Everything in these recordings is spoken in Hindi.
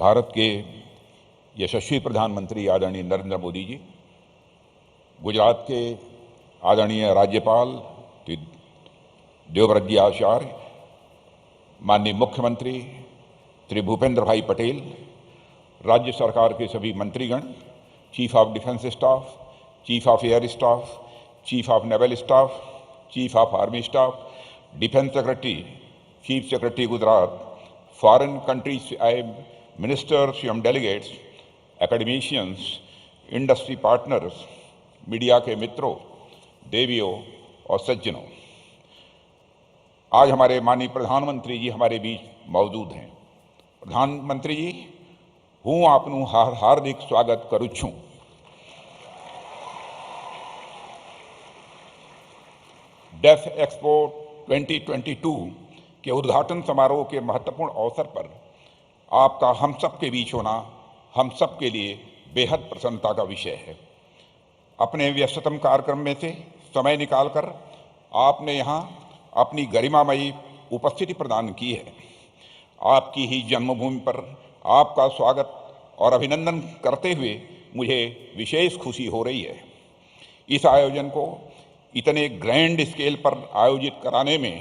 भारत के यशस्वी प्रधानमंत्री आदरणीय नरेंद्र मोदी जी, गुजरात के आदरणीय राज्यपाल श्री देवव्रत जी आचार्य, माननीय मुख्यमंत्री श्री भूपेंद्र भाई पटेल, राज्य सरकार के सभी मंत्रीगण, chief of defence staff, chief of air staff, chief of naval staff, chief of army staff, defence secretary, chief secretary Gujarat, foreign countries से आए मिनिस्टर्स एवं delegates, academicians, industry partners, media के मित्रों, देवियों और सज्जनों, आज हमारे माननीय प्रधानमंत्री जी हमारे बीच मौजूद हैं। प्रधानमंत्री जी, હું આપનું હાર્દિક સ્વાગત કરું છું। डेफ एक्सपो 2022 के उद्घाटन समारोह के महत्वपूर्ण अवसर पर आपका हम सब के बीच होना हम सब के लिए बेहद प्रसन्नता का विषय है। अपने व्यस्ततम कार्यक्रम में से समय निकालकर आपने यहाँ अपनी गरिमामयी उपस्थिति प्रदान की है। आपकी ही जन्मभूमि पर आपका स्वागत और अभिनंदन करते हुए मुझे विशेष खुशी हो रही है। इस आयोजन को इतने ग्रैंड स्केल पर आयोजित कराने में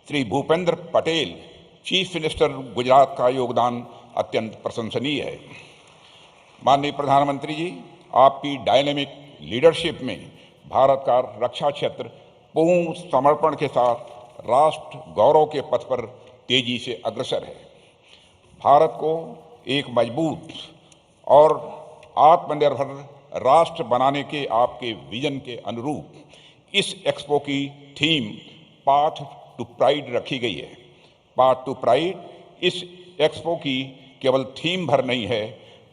श्री भूपेंद्र पटेल, चीफ मिनिस्टर गुजरात का योगदान अत्यंत प्रशंसनीय है। माननीय प्रधानमंत्री जी, आपकी डायनेमिक लीडरशिप में भारत का रक्षा क्षेत्र पूर्ण समर्पण के साथ राष्ट्र गौरव के पथ पर तेजी से अग्रसर है। भारत को एक मजबूत और आत्मनिर्भर राष्ट्र बनाने के आपके विजन के अनुरूप इस एक्सपो की थीम पाथ टू प्राइड रखी गई है। पाथ टू प्राइड इस एक्सपो की केवल थीम भर नहीं है,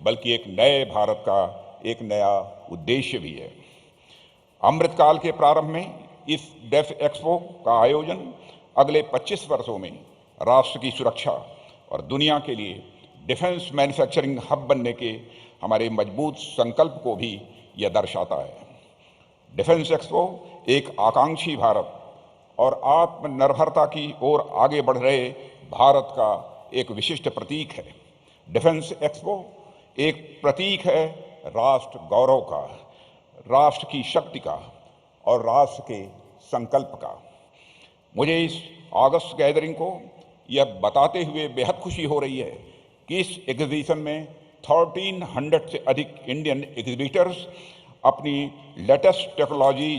बल्कि एक नए भारत का एक नया उद्देश्य भी है। अमृतकाल के प्रारंभ में इस डेफ एक्सपो का आयोजन अगले 25 वर्षों में राष्ट्र की सुरक्षा और दुनिया के लिए डिफेंस मैन्युफैक्चरिंग हब बनने के हमारे मजबूत संकल्प को भी यह दर्शाता है। डिफेंस एक्सपो एक आकांक्षी भारत और आत्मनिर्भरता की ओर आगे बढ़ रहे भारत का एक विशिष्ट प्रतीक है। डिफेंस एक्सपो एक प्रतीक है राष्ट्र गौरव का, राष्ट्र की शक्ति का और राष्ट्र के संकल्प का। मुझे इस अगस्त गैदरिंग को यह बताते हुए बेहद खुशी हो रही है कि इस एग्जीबिशन में 1300 से अधिक इंडियन एग्जीबिटर्स अपनी लेटेस्ट टेक्नोलॉजी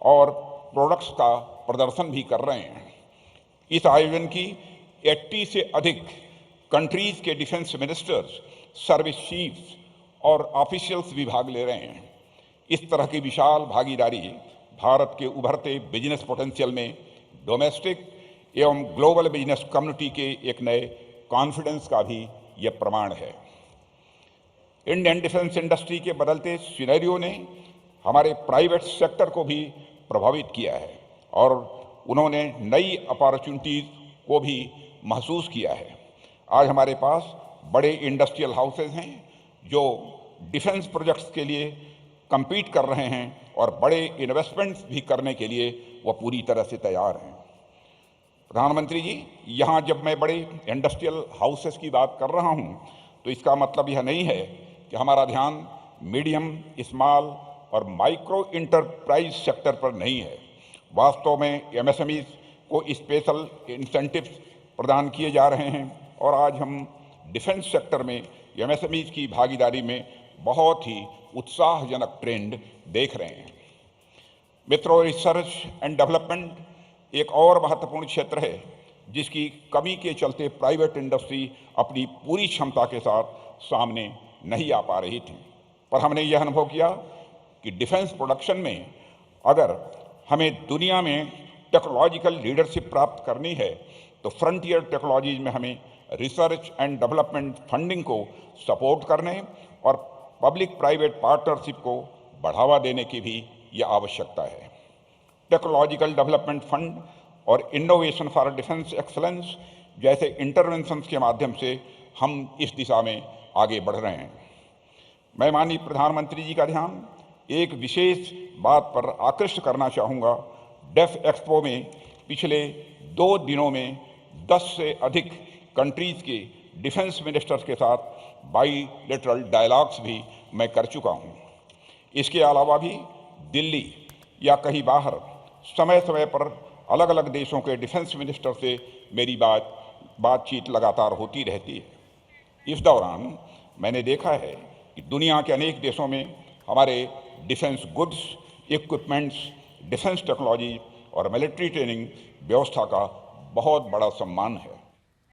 और प्रोडक्ट्स का प्रदर्शन भी कर रहे हैं। इस आयोजन की 80 से अधिक कंट्रीज के डिफेंस मिनिस्टर्स, सर्विस चीफ्स और ऑफिशियल्स भी भाग ले रहे हैं। इस तरह की विशाल भागीदारी भारत के उभरते बिजनेस पोटेंशियल में डोमेस्टिक एवं ग्लोबल बिजनेस कम्युनिटी के एक नए कॉन्फिडेंस का भी यह प्रमाण है। इंडियन डिफेंस इंडस्ट्री के बदलते सिनेरियो ने हमारे प्राइवेट सेक्टर को भी प्रभावित किया है और उन्होंने नई अपॉर्चुनिटीज को भी महसूस किया है। आज हमारे पास बड़े इंडस्ट्रियल हाउसेज हैं जो डिफेंस प्रोजेक्ट्स के लिए compete कर रहे हैं और बड़े इन्वेस्टमेंट्स भी करने के लिए वह पूरी तरह से तैयार हैं। प्रधानमंत्री जी, यहाँ जब मैं बड़े इंडस्ट्रियल हाउसेस की बात कर रहा हूँ तो इसका मतलब यह नहीं है कि हमारा ध्यान मीडियम, स्मॉल और माइक्रो इंटरप्राइज सेक्टर पर नहीं है। वास्तव में एमएसएमईज को स्पेशल इंसेंटिव्स प्रदान किए जा रहे हैं और आज हम डिफेंस सेक्टर में एमएसएमईज की भागीदारी में बहुत ही उत्साहजनक ट्रेंड देख रहे हैं। मित्रों, रिसर्च एंड डेवलपमेंट एक और महत्वपूर्ण क्षेत्र है जिसकी कमी के चलते प्राइवेट इंडस्ट्री अपनी पूरी क्षमता के साथ सामने नहीं आ पा रही थी। पर हमने यह अनुभव किया कि डिफेंस प्रोडक्शन में अगर हमें दुनिया में टेक्नोलॉजिकल लीडरशिप प्राप्त करनी है तो फ्रंटियर टेक्नोलॉजीज में हमें रिसर्च एंड डेवलपमेंट फंडिंग को सपोर्ट करने और पब्लिक प्राइवेट पार्टनरशिप को बढ़ावा देने की भी यह आवश्यकता है। टेक्नोलॉजिकल डेवलपमेंट फंड और इनोवेशन फॉर डिफेंस एक्सलेंस जैसे इंटरवेंशंस के माध्यम से हम इस दिशा में आगे बढ़ रहे हैं। मैं माननीय प्रधानमंत्री जी का ध्यान एक विशेष बात पर आकृष्ट करना चाहूँगा। डेफ एक्सपो में पिछले 2 दिनों में 10 से अधिक कंट्रीज के डिफेंस मिनिस्टर्स के साथ बाईलेटरल डायलॉग्स भी मैं कर चुका हूँ। इसके अलावा भी दिल्ली या कहीं बाहर समय समय पर अलग अलग देशों के डिफेंस मिनिस्टर से मेरी बातचीत लगातार होती रहती है। इस दौरान मैंने देखा है कि दुनिया के अनेक देशों में हमारे defence goods, equipments, defence technology और मिलिट्री ट्रेनिंग व्यवस्था का बहुत बड़ा सम्मान है।